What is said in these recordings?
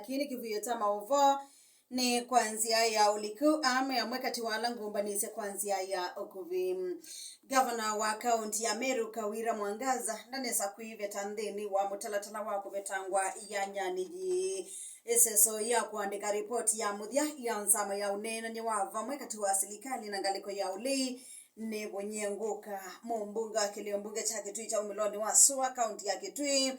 lakini Kivuiyo cha Mauvoo ni kwanzia ya uliku ya mwekati wala ngumbanise kwanzia ya okuvi. Governor wa kaunti ya Meru Kawira Mwangaza ndanesa kuive tandhini wa mutalatala wako betangwa ya nyaniji. Eseso ya kuandika ripoti ya muthia ya nsama ya unena ni wava mwekati wa serikali na ngaliko ya ulei ne bonyenguka mumbunga kiliombunge cha Kitui cha umiloni wa Sua kaunti ya Kitui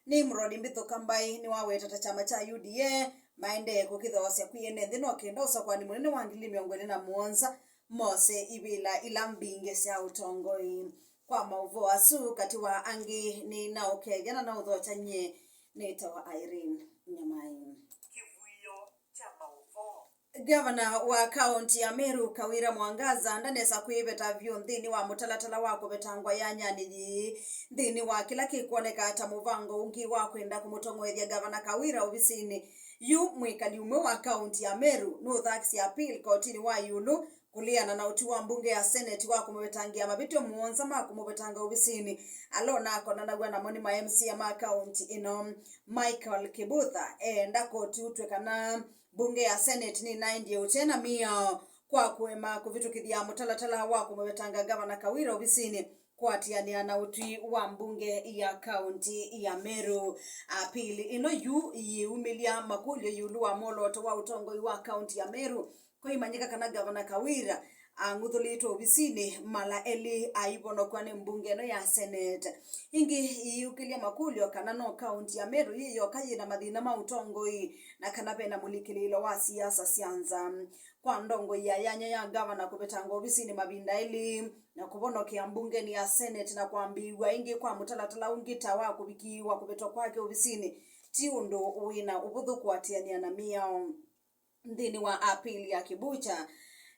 ni mrodi Mukamba ni waweta chama cha UDA maende kukithosya kuyene thino kendosa kwa ni munene wa ngili miongoni na muonza mose ibila ilambinge cia utongoi kwa Mauvoo asu kati wa angi ni naokejana na uthocha nye netawa Irene Nyamai. Kivuiyo cha Mauvoo. Governor wa kaunti ya Meru Kawira Mwangaza ndanesa kuibeta vyo nthini wa mutalatala wako betangwa ya nyaniji nthini wa kila kikuoneka ata muvango ungi wa kwenda kumutongwethia Governor Kawira obisini yu mwikali umwe wa kaunti ya Meru no thaksi appeal kotini wa yulu kuliana na uti wa mbunge ya senate wa kumubetangia mabito muonza ma kumubetanga obisini alona akona na gwana moni ma MC ya ma kaunti ino Michael Kibutha enda koti utwekana bunge ya senate ni 90 utena mia kwa kuema kuvitukithia mutalatala wa kumubetanga Governor Kawira obisini kuatiania na uti wa mbunge ya kaunti ya Meru. Apili ino yu umilia makulio yulu wa moloto wa utongoi wa kaunti ya Meru kwa imanyika kana Governor Kawira nguthulitwo obisini mala eli aibono kwane mbunge no ya senate ingi yukilia makulio kana no kaunti ya Meru yiyo kayina mathina ma utongoi na kana pena mulikililo wa siasa sianza kwa ndongo ya yanya ya Governor kubetanga obisini mabinda eli na kubonokia mbunge ni ya senate na kuambiwa ingi kwa mutalatala ungita wa kubikiwa kubetwa kwake obisini tiundo uina ubuthu kuatiania na miao ndini wa apili ya kibucha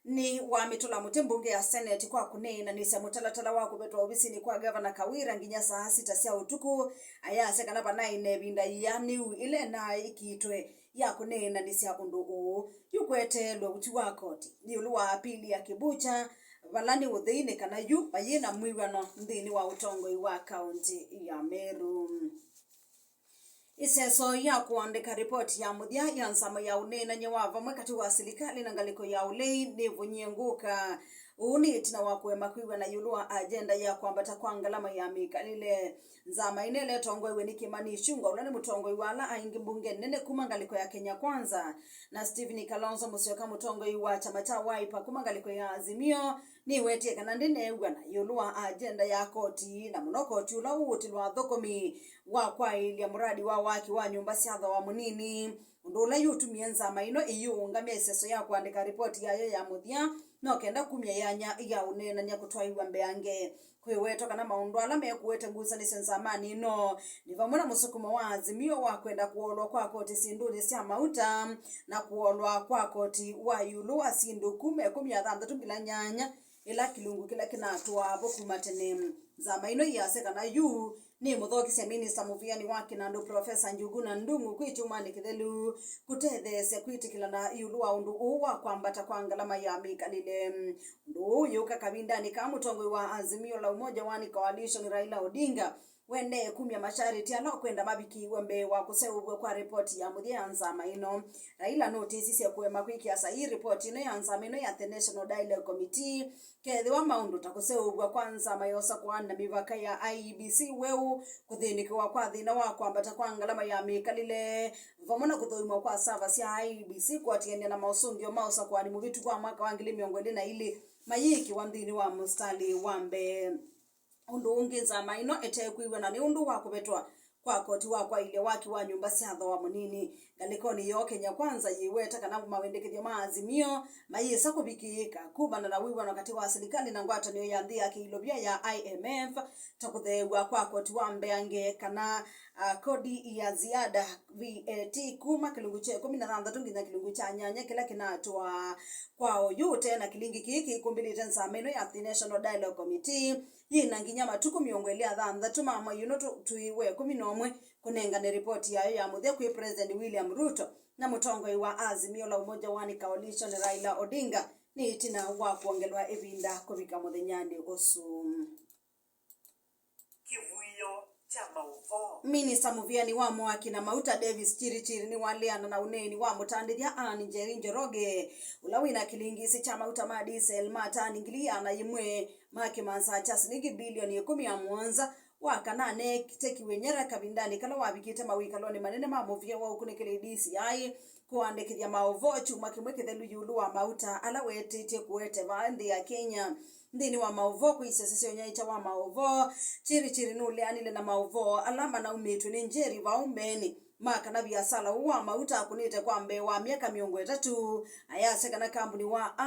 ni wa mitula mutembunge ya senate kwa kunena nisa mutalatala wa kubetwa obisini kwa Governor Kawira nginya saa 6 cia utuku aya sekana banaine binda ya new ile na ikitwe ya kunena nisa undu u yukwetelwa uti wa koti ni ulu wa apili ya kibucha valani uthini kana yu bayina mwiwano ndini wa utongoi wa kaunti ya Meru. Iseso ya kuandika ripoti ya muthia ya nsama ya unena nyewava mwekati wa serikali na ngaliko ya ulei ni vunyenguka uni tina wakuema kuiwa na yulua agenda ya kuambata kwa ngalama ya mikalile nzama inele tongoi weniki mani shunga ulani mutongoi wala aingi mbunge nene kumangaliko ya Kenya Kwanza na Stephen Kalonzo Musyoka mutongoi wa chama cha Wiper kumangaliko ya Azimio ni wetie kanandine wana yulua agenda ya koti na munokoti ula uti lwa thokomi wa kwa ilia muradi wa waki wa nyumba siatha wa munini undula yutumie nzama ino iyungamia iseso ya kuandika ripoti yayo ya muthia no kenda kumya yanya ya unena nya kutwaiwa mbeange kwiweto kana maundu ala mekuwete ngusani senzamani ino ni vamona musukumo wa Azimio wa kwenda kuolwa kwa koti sinduni sia mauta na kuolwa kwa koti wa yulu asindu 10 bila nyanya ila kilungu kila kinatwa abo kumatene zama ino yase kana yu ni muthokisia minister muviani wake na ndo Professor Njuguna Ndungu kwichumani kithelu kutethese kwitikila na yulu wa undu uwa kwambata kwa ngalama ya mikalile ndu yuka kabindani kama mutongoi wa Azimio la Umoja wani Coalition Raila Odinga wende kumya mashariti ano kwenda mabiki wembe wa kuseubwe kwa ripoti ya muthia nzama ino Raila notice cia kuema kwikiasa hii ripoti ino ya nzama ino ya the National Dialogue Committee kethi wa maundu takuseubwa kwa nzama yosa kuanda mivaka ya IEBC weu kuthinikiwa kwa thina wa kwambata kwa ngalama ya mikalile vamona kuthoimwa kwa service ya IEBC kuatiania na mausungio mausa kwa ni muvitu kwa mwaka wa 2022 mayiki wa nthini wa mustali wambe undu ungi nzama ino etekuiwe na ni undu wa kubetwa kwa koti wa kwa ile waki wa nyumba siatha wa munini galikoni yo Kenya Kwanza yiweta kana mawendekithio ma Azimio mayisa kubikika kubana na wiwa wakati wa serikali na ngwatanio ya nthia kilobia ya IMF takuthewa kwa koti wa mbeange kana kodi ya ziada VAT kuma kilungu cha 16 nginya kilungu cha nyanya kila kinatwa kwao yote na kilingi kiki kumbilite nsameno ya the National Dialogue Committee yina nginya matuku miongo ili athantha tumama yuno tuiwe 11 kunenga ni ripoti yayo ya muthia kwi President William Ruto na mutongoi wa Azimio la Umoja wani Coalition Raila Odinga ni itina wa kuongelwa evinda kubika muthenyani usu. Kivuiyo cha Mauvoo. Minister Muviani wa mwaki na mauta Davis Chirichiri ni waliana na uneni wa mutandidia Njeri Njoroge ulawina kilingisi cha mauta madisel mata ningilia na yimwe maki mansa cha shilingi bilioni 10 ya mwanza wakanane tekiwe nyera kabindani kala wabikite mawikaloni manene mamuvia wa ukunikele DCI kuandikithia Mauvoo chuma kimwekethelu yulu wa mauta ala wetete kuete vaandi ya Kenya ndini wa Mauvoo kuisesesyo nyaicha wa Mauvoo chirichiri nuleanile na Mauvoo alama na umetu ni njeri wa umbeni maka na biasala uwa mauta akunite kwa mbe wa miaka 3 ayaseka na kampuni wa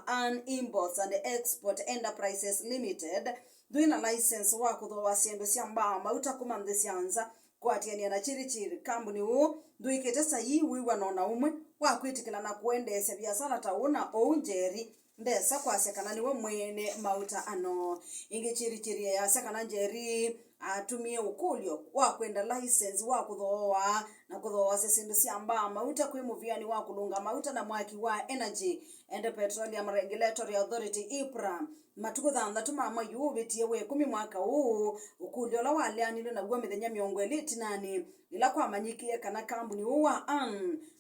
An Imports and Export Enterprises Limited duina license wa kuthoa siendo siamba mauta kumandesianza kwa tiania na chirichiri kampuni u duikete sayi wiwa nona umwe wa kwitikila na kuendesha biasala tauna o njeri ndesa kwa sekana niwe mwene mauta ano ingi chirichiri ya sekana njeri atumie ukulyo wa kwenda license wa kuthoa na kuthoa sesindu siamba mauta kwi Muviani wa kulunga mauta na mwaki wa Energy and Petroleum Regulatory Authority IPRA matuko thanda tumama yubitie we 10 mwaka huu ukulyo la walianilo na gwa mithenya 28 ila kwa manyikie kana kampuni wa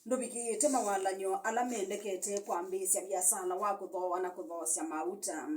ndobiki tema walanyo ala mendekete kwa mbisi ya biasala wa kuthoa na kuthoa mauta.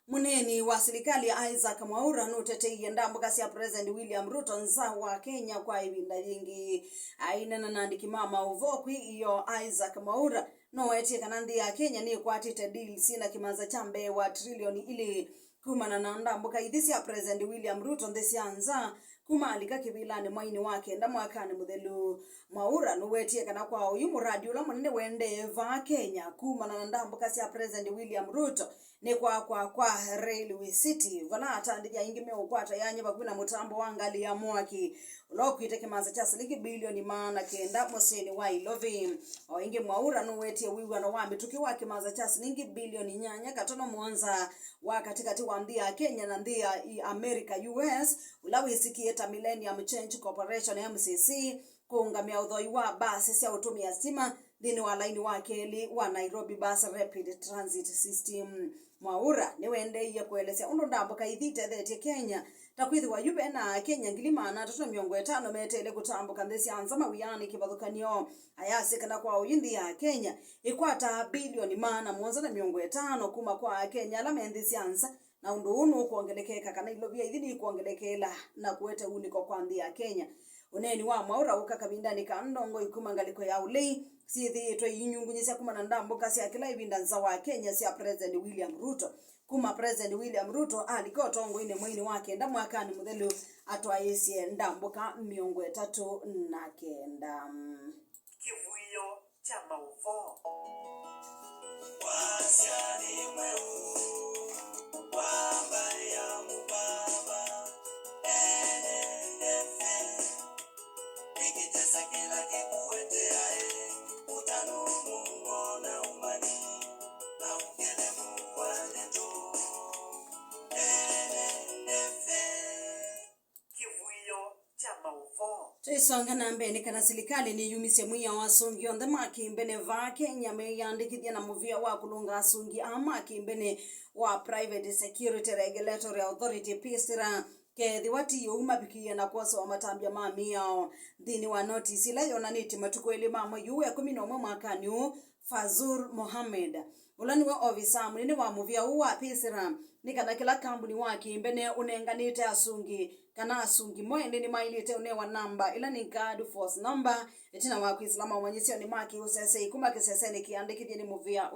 Muneni wa serikali Isaac Mwaura nutetei ndambo kasi ya President William Ruto nza wa Kenya kwa ibinda yingi aina na nandiki mama uvokwi iyo Isaac Mwaura no etie kanandi ya Kenya ni kwatite deal sina kimanza chambe wa trilioni ili kumana na ndambo kaidisi ya President William Ruto ndesianza kumalika kibilani mwaini wake ndamwakani muthelu Mwaura nuwetie kana kwa uyu muradi ula munene wende va Kenya kumana na ndambo kasi ya President William Ruto ni kwa Railway City vala atandija ingime ukwata yanye bakuna mutambo wangali ya mwaki ulokwite kimanza cha shilingi bilioni 9 moseni wa Ilovi o ingi Mwaura nuwetie wiwa na wambi tukiwa kimanza cha shilingi bilioni 9 mwanza wa katikati wa ndia Kenya na ndia America US ulawi sikieta Millennium Change Corporation MCC kuungamia udhoi wa basi sia utumia stima dini wa laini wa keli wa Nairobi Bus Rapid Transit System. Mwaura niwende iya kuelesea undo ndambo kaithite thete Kenya takwithi wa yube na Kenya ngilimana 5 metele kutambuka ndesi anzama wiyani kibadhukanio ayasika na kwa uyindi ya Kenya ikwata bilioni 5 kuma kwa Kenya la mendisi anza na undu unu kuongelekeka kana ilovia idhini kuongelekela na kuwete uniko kwa ndi ya Kenya uneni wa Mwaura ukakabindani kandongo ikumangaliko ya ulei sithi to yinyungunyisa kuma na ndambo kasi akila ibinda nza wa Kenya sia President William Ruto kuma President William Ruto aliko tongo ine mwini wake ndamwakani muthelu atwayesie ndambo ka 39 Kivuiyo cha Mauvoo. Wasiani mweu wambari ya mubaba enenefe nikitesa kila kikuwete ae utanu muona umani na ukele muwaneto enenefe Kivuiyo cha Mauvoo. Tuisonga na mbeni kana serikali ni yumise mwiya wasungi on the maki mbene va Kenya meyandikithia na muvia wa kulunga asungi amaki mbene wa Private Security Regulatory Authority PSRA kethi wati yuma bikia na kosa wa matambia mami yao dini wa notice ila yonaniti matukweli mama yuwe 11 mwakani Fazur Mohammed ulani wa ofisa munene wa muvia wa PSRA nikana kila kampuni wake mbene unenganite asungi kana asungi mwende ni mailite unewa namba ila ni guard force number etina wa kuislama wanyisio ni maki usese ikuma kisese ni kiandikithia ni muvia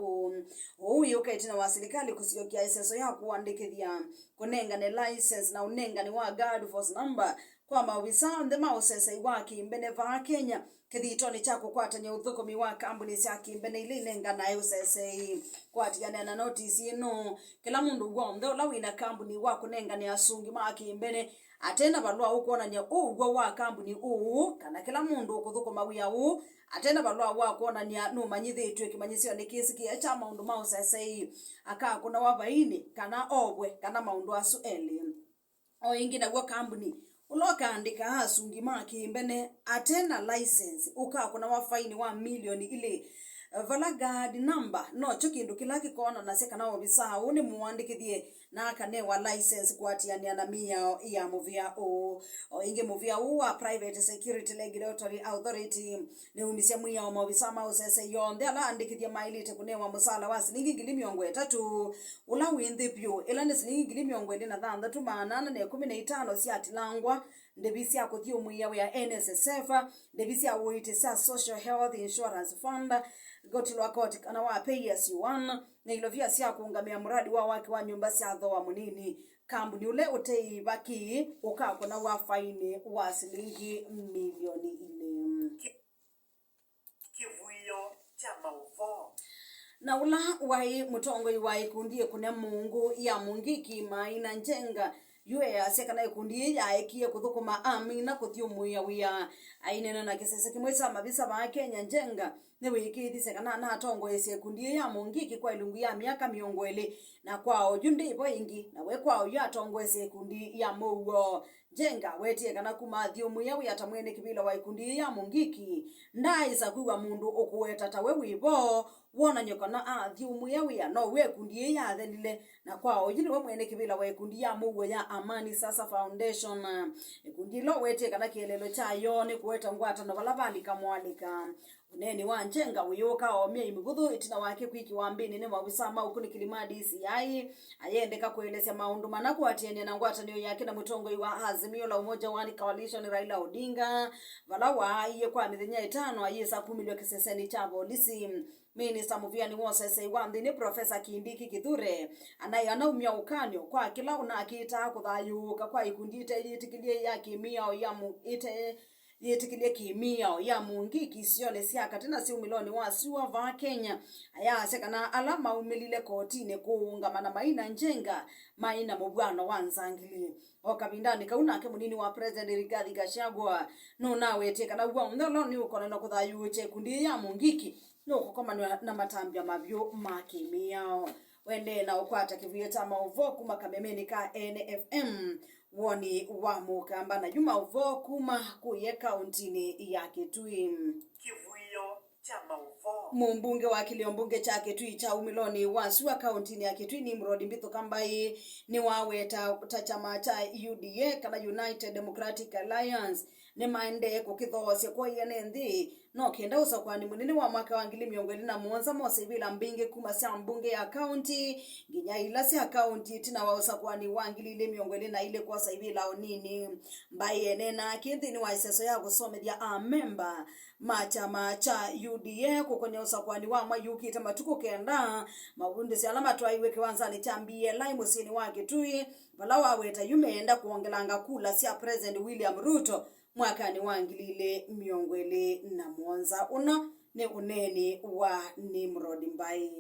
uyu etina wa serikali kusiokia iseso ya kuandikithia kunengane license na unengane wa guard force number kwa mawisa ndema usese waki mbene va Kenya kithitoni chako kwatanya uthukomi wa kampuni cia kimbene ile nengana usese kwatiana na notice ino kila mundu gomthe ula wina kampuni wa kunengane asungi maki mbene atena balwa ukona nya ugo wa kampuni kana kila mundu ukuthukuma wia atena balwa wa kuona nya no manyithitwe kimanyisio ni kisiki ya cha maundu ma usese aka kuna wabaini kana obwe kana maundu asu eli o ingina gwa kampuni uloka andika asungi maki mbene atena license uka kuna wafaini wa milioni ile vala guard number no chukindu kila kikona na seka na obisa uni muandikithie na kane wa license kwatiania na mia ya muvia o inge muvia wa private security regulatory authority ne umisia mwiya wa obisa ma usese yonde ala andikithie mailite kunewa musala wa silingi ngili miongo 3 ula windi pyo ila ne silingi ngili miongo 23 manana ne 15 cia tilangwa ndebisi akuthio mwiya wa NSSF ndebisi awite sa social health insurance fund goti lwa koti kana wa pay as you earn na ilovia sia kuungamia mradi wa wake wa nyumba cia thoa munini kambuni ule utei baki ukakona wa faini wa silingi milioni 4. Kivuiyo cha Mauvoo. Na ula wai mutongoi wai kundie kune mungu ya mungiki maina njenga yue asekana ikundi ya ekie kuthukuma amina kuthio muya wia ainena na kisese kimwesa mabisa ba Kenya njenga ne wiki thisekana na tongo ese kundi ya mungiki kwa ilungu ya miaka miongo 2 na kwao jundi ipo ingi na we kwao ya tongo ese kundi ya Mauvoo jenga wetie kana kumathio muya wia tamwene kibila wa ikundi ya mungiki ndaisa kuwa mundu okuweta tawe wibo wona nyokana athio muya wia no we kundi ya thenile na kwao yini we mwene kibila wa ikundi ya Mauvoo ya Amani Sasa Foundation ikundi lo wetie kana kielelo chayo ni kuweta ngwata na balabali kamwalika uneni wa njenga wiyoka omia imuguthu itina wake kwiki wambini ne mabisama ukuni kilimadi CI ayendeka kuelezea maundu manako atiene na ngwata niyo yake na mutongo wa Azimio la Umoja One Coalition Raila Odinga valawa iye kwa mithenya 5 aye sa 10 lyo kiseseni cha polisi Minister Muviani wosese wandini Professor Kindiki Kithure anaumia ukanyo kwa kila unakita kuthayuka kwa ikundite yitikilie ya kimia ya ite yetikilie kimia ya mungiki sione siaka tena si umiloni wa siwa va Kenya aya sekana alama umilile kotine kuungamana maina njenga maina mubwana wanzangili okabindani kauna ke munini wa President Rigathi Gachagua no nawe tekana wa ndolo ni uko na kuthayuche kundi ya mungiki no kukoma na matambia mabyo makimia wende na ukwata Kivuiyo cha Mauvoo kuma kamemeni ka NFM Woni wa Mukamba na Mauvoo kuma kuye kauntini ya Kitui. Kivuiyo cha Mauvoo. Mumbunge wa kiliombunge cha Kitui cha umiloni wa suwa kauntini ya Kitui ni Mrodi Mbitho Kambai ni waweta chama cha UDA kana United Democratic Alliance ni maende kukithosya kwa yenendi no kenda usakwani munene wa mwaka wa 2017 mosibila mbinge kuma sia mbunge ya county nginya ila sia county tina wa usakwani wa 2020 na ile kwa saibila onini mbaye nena kinthi ni wa iseso ya gusomethia a member machama cha UDA kukonya usakwani wa mwa yuki tamatuko kenda mabunde sia alama twaiweke wanzani chambie lai musini wa Kitui balawa weta yumeenda kuongelanga kula sia President William Ruto mwakani wa 2021 uno ne uneni wa Nimrod Mbai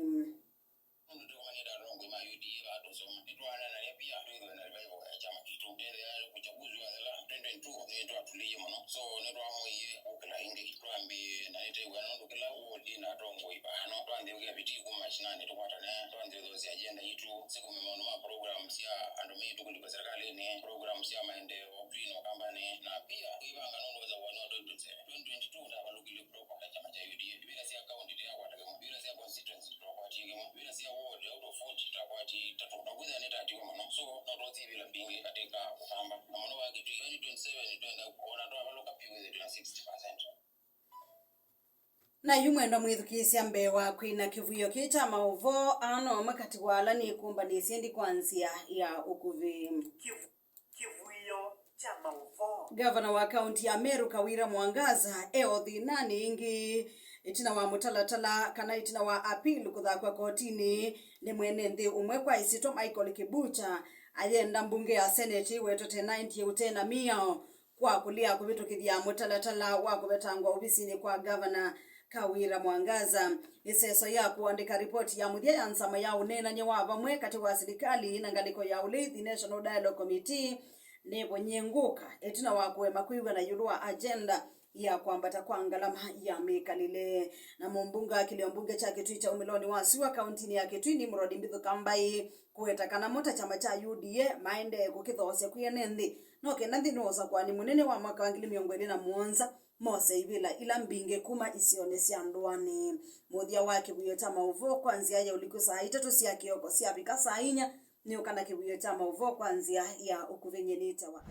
na yumwenda mwithukisya mbewa kwina Kivuiyo cha Mauvoo ano makati wala ni kumba ni siendi kwanzia ya ukuvi. Kivuiyo cha Mauvoo. Governor wa county ya Meru Kawira Mwangaza eothi nani ingi itina wa mutalatala kana itina wa appeal kuthakwa kotini ni mwene nthi umwe kwa isito Michael Kibucha ayenda mbunge ya Senate wetote 90 utena miao kwa kulia kuvitukithia mutalatala wa kubetangwa ubisini kwa governor Kawira Mwangaza iseso ya kuandika ripoti ya muthia ya nsama ya unena nyewa vamwe kati wa serikali na ngaliko ya uleithi National Dialogue Committee nebo nyenguka etina wa kuema kuiwa na yulua agenda ya kwambata kwa ngalama ya mikalile. Na mumbunga kiliombunge cha Kitui cha Umiloni Wasiwa kauntini ya Kitui ni Murodi Mukamba kuetakana mota chama cha UDA maende kukithosya kuyenenthi no kenanthi noza kwani munene wa mwaka wa 2007 Mose Ibila ila mbinge kuma isione cia ndwani. Muthia wa Kivuiyo cha Mauvoo kwanzia ya uliku saa 3 cia kioko cia bika saa 4 ni ukana Kivuiyo cha Mauvoo kwanzia ya ukuvenyenita wa